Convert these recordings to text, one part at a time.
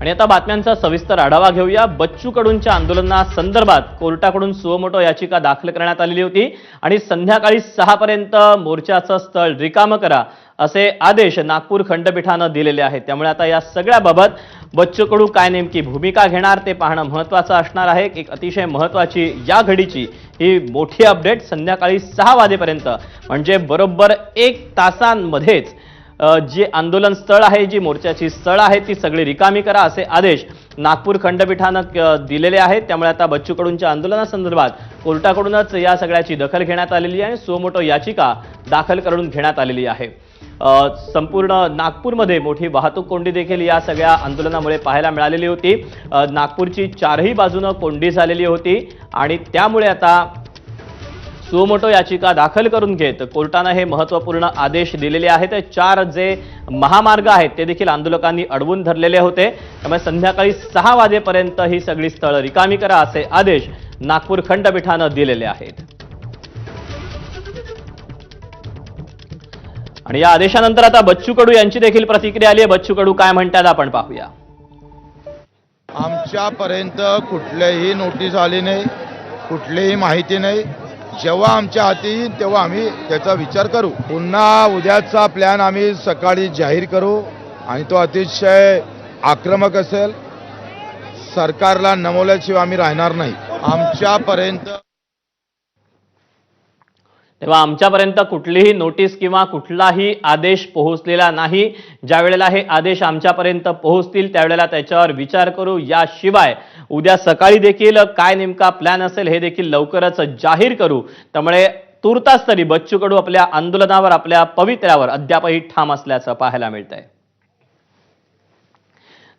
आणि आता बातम्यांचा सविस्तर आढावा घेऊया। बच्चू कडूंच्या आंदोलनासंदर्भात कोर्टाकडून सुमोटो याचिका दाखल करण्यात आलेली होती आणि संध्याकाळी 6 पर्यंत मोर्चाचं स्थळ रिकामं करा असे आदेश नागपूर खंडपीठाने दिलेले आहेत। त्यामुळे आता या सगळ्याबाबत बच्चू कडू काय नेमकी भूमिका घेणार ते पाहणं महत्त्वाचं असणार आहे। एक अतिशय महत्त्वाची या घडीची ही मोठी अपडेट संध्याकाळी 6 वाजेपर्यंत म्हणजे बरोबर 1 तासांमध्येच जी आंदोलन स्थळ आहे, जी मोर्चाची स्थळ आहे ती सगळी रिकामी करा असे आदेश नागपूर खंडपीठाने दिलेले आहेत। त्यामुळे आता बच्चू कडूंच्या आंदोलनासंदर्भात कोर्टाकडूनच या सगळ्याची दखल घेण्यात आलेली आहे। सुमोटो याचिका दाखल करून घेण्यात आलेली आहे। संपूर्ण नागपूरमध्ये मोठी वाहतूक कोंडी देखील या सगळ्या आंदोलनामुळे पाहायला मिळालेली होती। नागपूरची चारही बाजूने कोंडी झालेली होती आणि त्यामुळे आता सुमोटो याचिका दाखल करून घेत कोर्टाने हे महत्त्वपूर्ण आदेश दिलेले आहेत। 4 जे महामार्ग आहेत ते देखील आंदोलकांनी अडवून धरलेले होते। त्यामुळे संध्याकाळी 6 वाजेपर्यंत ही सगळी स्थळं रिकामी करा असे आदेश नागपूर खंडपीठाने दिलेले आहेत। आणि या आदेशानंतर आता बच्चू कडू यांची देखील प्रतिक्रिया आली आहे। बच्चू कडू काय म्हणतात आपण पाहूया। आमच्यापर्यंत कुठलीही नोटीस आली नाही, कुठलीही माहिती नाही। जेव्हा आमच्या हाती येईल तेव्हा आम्ही त्याचा विचार करू। पुन्हा उद्याचा प्लॅन आम्ही सकाळी जाहीर करू आणि तो अतिशय आक्रमक असेल। सरकारला नमवल्याशिवाय आम्ही राहणार नाही। तेव्हा आमच्यापर्यंत कुठलीही नोटीस किंवा कुठलाही आदेश पोहोचलेला नाही। ज्या वेळेला हे आदेश आमच्यापर्यंत पोहोचतील त्यावेळेला त्याच्यावर विचार करू। याशिवाय उद्या सकाळी देखील काय नेमका प्लॅन असेल हे देखील लवकरच जाहीर करू। त्यामुळे तुर्तास तरी बच्चू कडू आपल्या आंदोलनावर, आपल्या पवित्र्यावर अद्यापही ठाम असल्याचं पाहायला मिळतंय।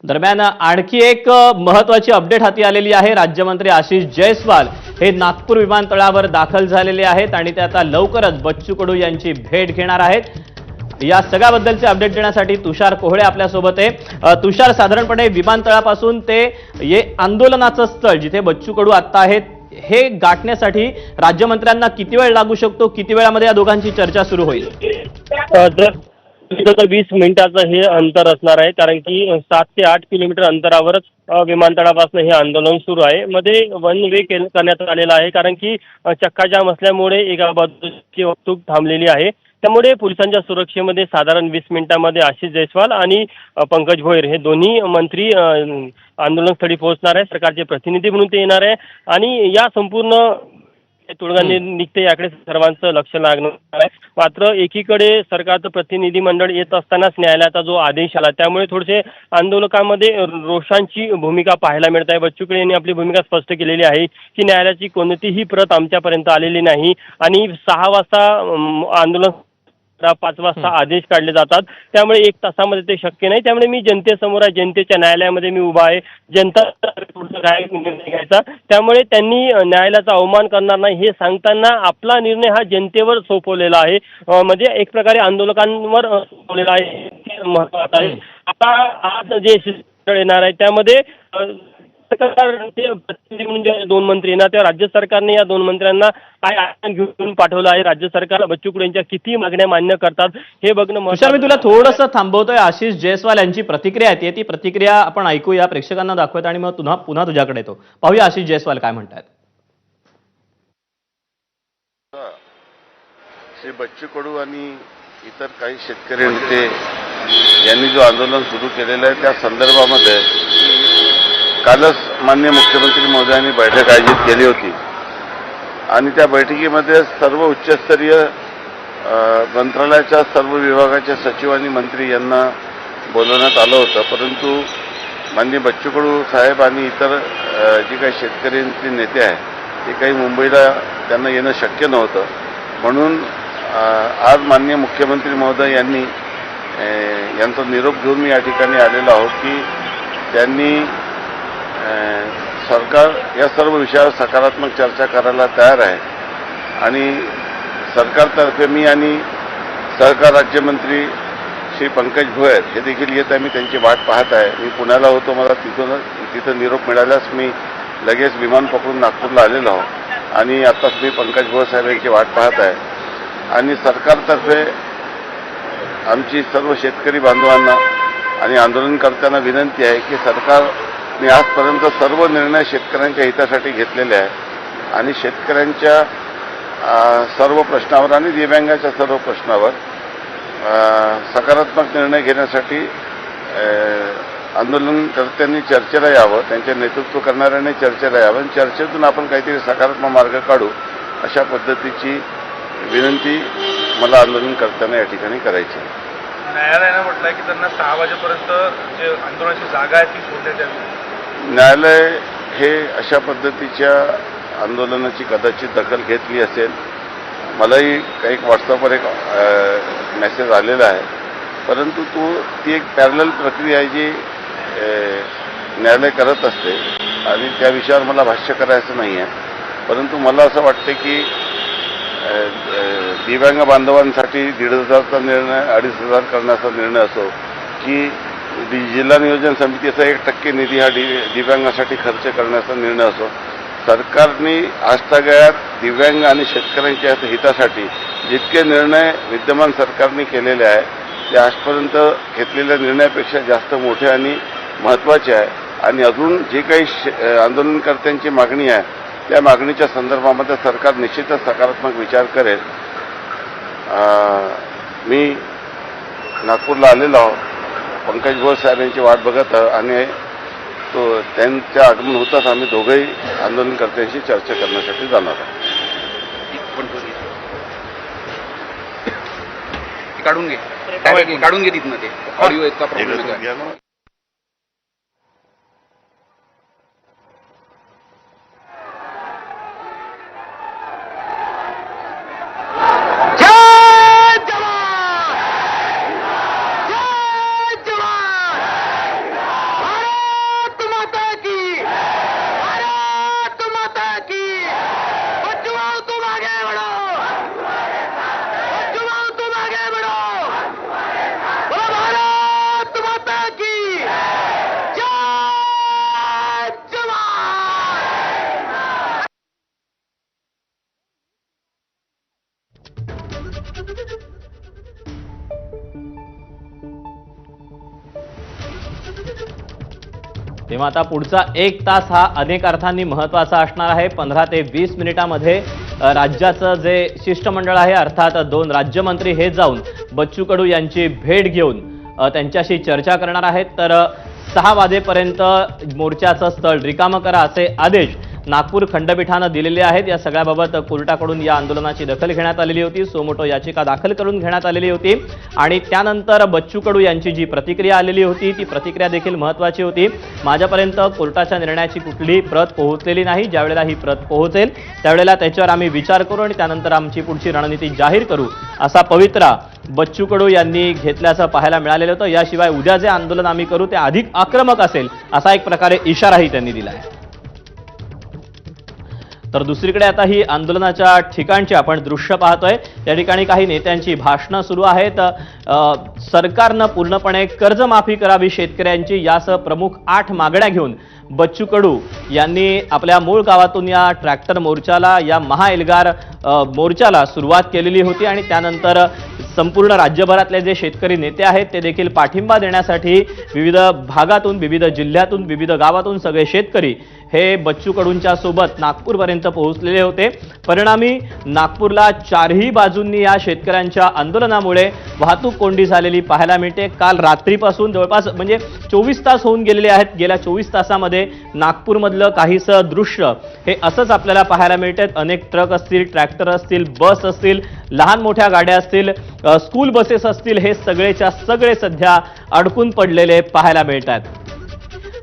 दरम्यान आणखी एक महत्त्वाची अपडेट हाती आलेली आहे। राज्यमंत्री आशिष जयस्वाल हे नागपूर विमानतळावर दाखल झालेले आहेत आणि ते आता लवकरच बच्चू कडू यांची भेट घेणार आहेत। या सगळ्याबद्दलचे अपडेट देण्यासाठी तुषार कोहळे आपल्यासोबत आहे। तुषार, साधारणपणे विमानतळापासून ते ये आंदोलनाचं स्थळ जिथे बच्चू कडू आता आहेत हे गाठण्यासाठी राज्यमंत्र्यांना किती वेळ लागू शकतो? किती वेळामध्ये या दोघांची चर्चा सुरू होईल? 20 मिनिटाचं हे अंतर असणार आहे, कारण की 7 ते 8 किलोमीटर अंतरावरच विमानतळापासून हे आंदोलन सुरू आहे। मध्ये वन वे करण्यात आलेलं आहे, कारण की चक्काजाम असल्यामुळे एका बाजूची वाहतूक थांबलेली आहे। त्यामुळे पोलिसांच्या सुरक्षेमध्ये साधारण 20 मिनिटांमध्ये आशिष जयस्वाल आणि पंकज भोयर हे दोन्ही मंत्री आंदोलनस्थळी पोहोचणार आहे। सरकारचे प्रतिनिधी म्हणून ते येणार आहे आणि या संपूर्ण तोडगा निघते याकडे सर्वांचं लक्ष लागणार आहे। मात्र एकीकडे सरकारचं प्रतिनिधी मंडळ येत असतानाच न्यायालयाचा जो आदेश आला त्यामुळे थोडेसे आंदोलकांमध्ये रोषांची भूमिका पाहायला मिळत आहे। बच्चू कडू यांनी आपली भूमिका स्पष्ट केलेली आहे की न्यायालयाची कोणतीही प्रत आमच्यापर्यंत आलेली नाही आणि 6 वाजता आंदोलन 5 वाजता आदेश काढले जातात। त्यामुळे 1 तासामध्ये ते शक्य नाही। त्यामुळे मी जनतेसमोर आहे, जनतेच्या न्यायालयामध्ये मी उभा आहे। जनता काय निर्णय घ्यायचा, त्यामुळे त्यांनी न्यायालयाचा अवमान करणार नाही हे सांगताना आपला निर्णय हा जनतेवर सोपवलेला आहे, म्हणजे एक प्रकारे आंदोलकांवर सोपवलेला आहे, हे महत्त्वाचं आहे। आता आज जे येणार आहे त्यामध्ये सरकारचे प्रतिनिधी म्हणून जे 2 मंत्री येणार त्या राज्य सरकारने या 2 मंत्र्यांना काय आव्हान घेऊन पाठवलं आहे, राज्य सरकारला बच्चू कडू यांच्या किती मागण्या मान्य करतात हे बघणं महत्त्वाचं आहे। मी तुला थोडंसं थांबवतोय। आशिष जयस्वाल यांची प्रतिक्रिया आहे, ती प्रतिक्रिया आपण ऐकूया, प्रेक्षकांना दाखवत आणि मग पुन्हा तुझ्याकडे येतो। पाहूया आशिष जयस्वाल काय म्हणतात। श्री बच्चू कडू आणि इतर काही शेतकरी नेते यांनी जो आंदोलन सुरू केलेलं आहे त्या संदर्भामध्ये कालच माननीय मुख्यमंत्री महोदयांनी बैठक आयोजित केली होती आणि त्या बैठकीमध्ये सर्व उच्चस्तरीय मंत्रालयाच्या सर्व विभागाच्या सचिव आणि मंत्री यांना बोलवण्यात आलं होतं। परंतु माननीय बच्चू कडू साहेब आणि इतर जी काही शेतकऱ्यांचे नेते आहेत ते काही मुंबईला त्यांना येणं शक्य नव्हतं। म्हणून आज माननीय मुख्यमंत्री महोदय यांनी यांचा निरोप घेऊन मी या ठिकाणी आलेलो आहोत की त्यांनी सरकार या सर्व विषयावर सकारात्मक चर्चा करायला तयार आहे आणि सरकारतर्फे मी आणि सहकार राज्यमंत्री श्री पंकज भोयर हे देखील येत आहे। मी त्यांची वाट पाहत आहे। मी पुण्याला होतो, मला तिथं निरोप मिळाल्यास मी लगेच विमान पकडून नागपूरला आलेलो आहोत आणि आताच मी पंकज भोयर साहेब यांची वाट पाहत आहे आणि सरकारतर्फे आमची सर्व शेतकरी बांधवांना आणि आंदोलनकर्त्यांना विनंती आहे की सरकारने आजपर्यंत सर्व निर्णय शेतकऱ्यांच्या हितासाठी घेतलेले आहे आणि शेतकऱ्यांच्या सर्व प्रश्नावर आणि दिव्यांगाच्या सर्व प्रश्नावर सकारात्मक निर्णय घेण्यासाठी आंदोलनकर्त्यांनी चर्चेला यावं, त्यांचे नेतृत्व करणाऱ्यांनी चर्चेला यावं आणि चर्चेतून आपण काहीतरी सकारात्मक मार्ग काढू अशा पद्धतीची विनंती मला आंदोलनकर्त्यांना या ठिकाणी करायची आहे. न्यायालयानं म्हटलंय की त्यांना 6 वाजेपर्यंत जे आंदोलनाची जागा आहे ती सोडण्यात यावी. न्यायालय हे अशा पद्धतीच्या आंदोलनाची कदाचित दखल घेतली असेल. मलाही काही व्हॉट्सअपवर एक मेसेज आलेला आहे, परंतु ती एक पॅरलल प्रक्रिया आहे जी न्यायालय करत असते आणि त्या विषयावर मला भाष्य करायचं नाही आहे. परंतु मला असं वाटतं की दिव्यांग बांधवांसाठी 1,500चा निर्णय 2,500 करण्याचा निर्णय असो की जिल्हा नियोजन समितीचा 1% निधी हा दिव्यांगासाठी खर्च करण्याचा निर्णय असो, सरकारने आजतागायत दिव्यांग आणि शेतकऱ्यांच्या हितासाठी जितके निर्णय विद्यमान सरकारने केलेले आहे ते आजपर्यंत घेतलेल्या निर्णयापेक्षा जास्त मोठे आणि महत्त्वाचे आहे. आणि अजून जे काही आंदोलनकर्त्यांची मागणी आहे त्या मागणीच्या संदर्भामध्ये सरकार निश्चितच सकारात्मक विचार करेल. मी नागपूरला आलेलो आहोत, पंकज घोष साहेब यांची वाट बघत आणि त्यांचं आगमन होताच आम्ही दोघंही आंदोलनकर्त्यांशी चर्चा करण्यासाठी जाणार आहोत. काढून घे तिथनं ते ऑडिओ इतका प्रॉब्लेम आहे. तेव्हा आता पुढचा 1 तास हा अनेक अर्थांनी महत्त्वाचा असणार आहे. 15 ते 20 मिनिटांमध्ये राज्याचं जे शिष्टमंडळ आहे अर्थात 2 राज्यमंत्री हे जाऊन बच्चू कडू यांची भेट घेऊन त्यांच्याशी चर्चा करणार आहेत. तर 6 वाजेपर्यंत मोर्चाचं स्थळ रिकामं करा असे आदेश नागपूर खंडपीठानं दिलेले आहेत. या सगळ्याबाबत कोर्टाकडून या आंदोलनाची दखल घेण्यात आलेली होती. सोमोटो याचिका दाखल करून घेण्यात आलेली होती आणि त्यानंतर बच्चू कडू यांची जी प्रतिक्रिया आलेली होती ती प्रतिक्रिया देखील महत्त्वाची होती. माझ्यापर्यंत कोर्टाच्या निर्णयाची कुठलीही प्रत पोहोचलेली नाही. ज्यावेळेला ही प्रत पोहोचेल त्यावेळेला त्याच्यावर आम्ही विचार करू आणि त्यानंतर आमची पुढची रणनीती जाहीर करू असा पवित्रा बच्चू कडू यांनी घेतल्याचं पाहायला मिळालेलं होतं. याशिवाय उद्या जे आंदोलन आम्ही करू ते अधिक आक्रमक असेल असा एक प्रकारे इशाराही त्यांनी दिला आहे. तर दुसरीकडे आता ही आंदोलनाच्या ठिकाणची आपण दृश्य पाहतोय. त्या ठिकाणी काही नेत्यांची भाषणं सुरू आहेत. सरकारनं पूर्णपणे कर्जमाफी करावी शेतकऱ्यांची यासह प्रमुख 8 मागण्या घेऊन बच्चू कडू यांनी आपल्या मूळ गावातून या ट्रॅक्टर मोर्चाला या महाएल्गार मोर्चाला सुरुवात केलेली होती आणि त्यानंतर संपूर्ण राज्यभरातले जे शेतकरी नेते आहेत ते देखील पाठिंबा देण्यासाठी विविध भागातून विविध जिल्ह्यातून विविध गावातून सगळे शेतकरी हे बच्चू कडूंच्या सोबत नागपूरपर्यंत पोहोचलेले होते. परिणामी नागपूरला 4ही बाजूंनी या शेतकऱ्यांच्या आंदोलनामुळे वाहतूक कोंडी झालेली पाहायला मिळते. काल रात्रीपासून जवळपास म्हणजे 24 तास होऊन गेलेले आहेत. गेल्या 24 तासामध्ये नागपूरमधलं काहीसं दृश्य हे असंच आपल्याला पाहायला मिळते. अनेक ट्रक असतील, ट्रॅक्टर असतील, बस असतील, लहान मोठ्या गाड्या असतील, स्कूल बसेस असतील, हे सगळेच्या सगळे सध्या अडकून पडलेले पाहायला मिळतात.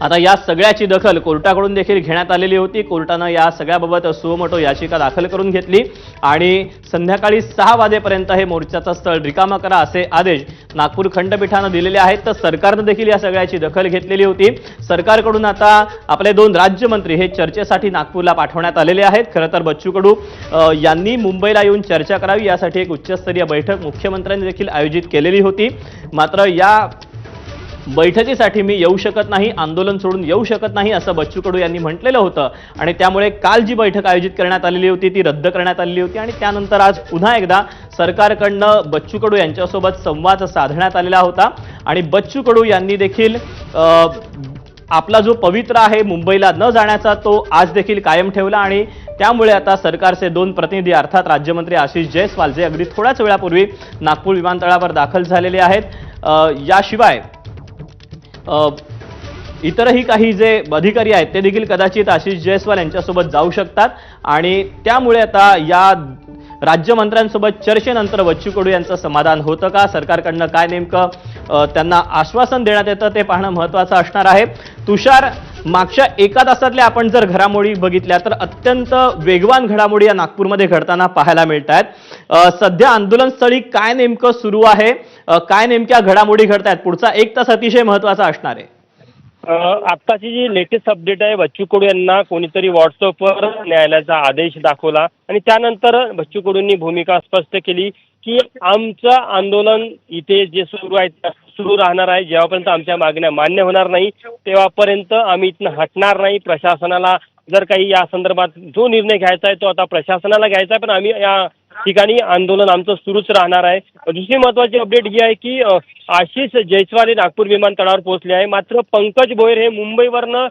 आता या सगळ्याची दखल कोर्टाकडून देखील घेण्यात आलेली होती. कोर्टानं या सगळ्याबाबत सुमोटो याचिका दाखल करून घेतली आणि संध्याकाळी 6 वाजेपर्यंत हे मोर्चाचं स्थळ रिकामं करा असे आदेश नागपूर खंडपीठानं दिलेले आहेत. तर सरकारनं देखील या सगळ्याची दखल घेतलेली होती. सरकारकडून आता आपले 2 राज्यमंत्री हे चर्चेसाठी नागपूरला पाठवण्यात आलेले आहेत. खरं तर बच्चू कडू यांनी मुंबईला येऊन चर्चा करावी यासाठी एक उच्चस्तरीय बैठक मुख्यमंत्र्यांनी देखील आयोजित केलेली होती. मात्र या बैठकीसाठी मी येऊ शकत नाही, आंदोलन सोडून येऊ शकत नाही असं बच्चू कडू यांनी म्हटलेलं होतं आणि त्यामुळे काल जी बैठक आयोजित करण्यात आलेली होती ती रद्द करण्यात आलेली होती आणि त्यानंतर आज पुन्हा एकदा सरकारकडनं बच्चू कडू यांच्यासोबत संवाद साधण्यात आलेला होता आणि बच्चू कडू यांनी देखील आपला जो पवित्रा आहे मुंबईला न जाण्याचा तो आज देखील कायम ठेवला आणि त्यामुळे आता सरकारचे 2 प्रतिनिधी अर्थात राज्यमंत्री आशिष जयस्वाल जे अगदी थोड्याच वेळापूर्वी नागपूर विमानतळावर दाखल झालेले आहेत याशिवाय इतरही काही जे अधिकारी आहेत ते देखील कदाचित आशिष जयस्वाल यांच्यासोबत जाऊ शकतात आणि त्यामुळे आता या राज्यमंत्र्यांसोबत चर्चेनंतर बच्चू कडू यांचं समाधान होतं का, सरकारकडनं काय नेमकं त्यांना आश्वासन देण्यात येतं ते पाहणं महत्त्वाचं असणार आहे. तुषार, मागच्या एका तासातल्या आपण जर घडामोडी बघितल्या तर अत्यंत वेगवान घडामोडी या नागपूरमध्ये घडताना पाहायला मिळत आहेत. सध्या आंदोलनस्थळी काय नेमकं सुरू आहे, काय नेमक्या घडामोडी घडत आहेत, पुढचा 1 तास अतिशय महत्त्वाचा असणार आहे. आत्ताची जी लेटेस्ट अपडेट आहे, बच्चू कडू यांना कोणीतरी व्हॉट्सअपवर न्यायालयाचा आदेश दाखवला आणि त्यानंतर बच्चू कडूंनी भूमिका स्पष्ट केली की आमचं आंदोलन इथे जे सुरू आहे सुरू राहणार आहे. जेव्हापर्यंत आमच्या मागण्या मान्य होणार नाही तेव्हापर्यंत आम्ही इथनं हटणार नाही. प्रशासनाला जर काही या संदर्भात जो निर्णय घ्यायचा आहे तो आता प्रशासनाला घ्यायचा आहे, पण आम्ही या ठिकाणी आंदोलन आमचं सुरूच राहणार आहे. दुसरी महत्त्वाची अपडेट ही आहे की आशिष जयस्वाल हे नागपूर विमानतळावर पोहोचले आहे. मात्र पंकज भोयर हे मुंबईवरनं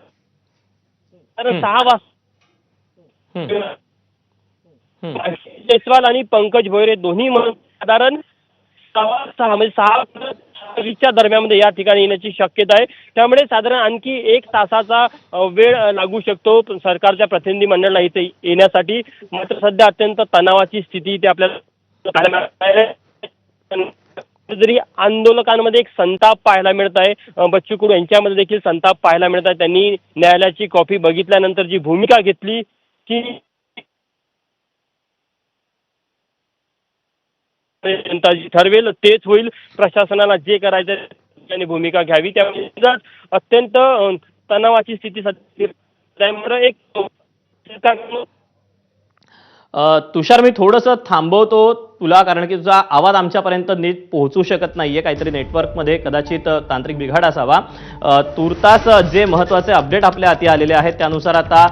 6 वाजता आशिष जयस्वाल आणि पंकज भोयर हे दोन्ही साधारण 6 म्हणजे 6:20च्या दरम्यानमध्ये या ठिकाणी येण्याची शक्यता आहे. त्यामुळे साधारण आणखी 1 तासाचा वेळ लागू शकतो सरकारच्या प्रतिनिधी मंडळाला इथे येण्यासाठी. मात्र सध्या अत्यंत तणावाची स्थिती इथे आपल्याला जरी आंदोलकांमध्ये एक संताप पाहायला मिळत आहे. बच्चू कडू यांच्यामध्ये देखील संताप पाहायला मिळत आहे. त्यांनी न्यायालयाची कॉपी बघितल्यानंतर जी भूमिका घेतली की जनता जी ठरवेल तेच होईल, प्रशासनाला जे करायचं त्यांनी भूमिका घ्यावी. त्यामुळे अत्यंत तणावाची स्थिती त्यामुळे एक तुषार, मी थोडंसं थांबवतो तुला कारण की तुझा आवाज आमच्यापर्यंत नीट पोहोचू शकत नाहीये, काहीतरी नेटवर्कमध्ये कदाचित तांत्रिक बिघाड असावा. तुर्तास जे महत्त्वाचे अपडेट आपल्या हाती आलेले आहेत त्यानुसार आता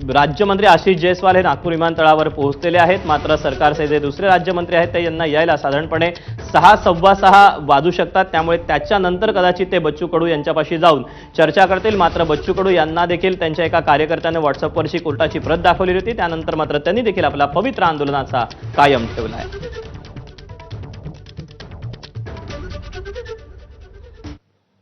राज्यमंत्री आशिष जयस्वाल हे नागपूर विमानतळावर पोहोचलेले आहेत. मात्र सरकारचे जे दुसरे राज्यमंत्री आहेत ते यांना यायला साधारणपणे 6, 6:15 वाजू शकतात. त्यामुळे त्याच्यानंतर कदाचित ते बच्चू कडू यांच्यापाशी जाऊन चर्चा करतील. मात्र बच्चू कडू यांना देखील त्यांच्या एका कार्यकर्त्याने व्हॉट्सअपवरची कोर्टाची प्रत दाखवली होती. त्यानंतर मात्र त्यांनी देखील आपला पवित्र आंदोलनाचा कायम ठेवला आहे.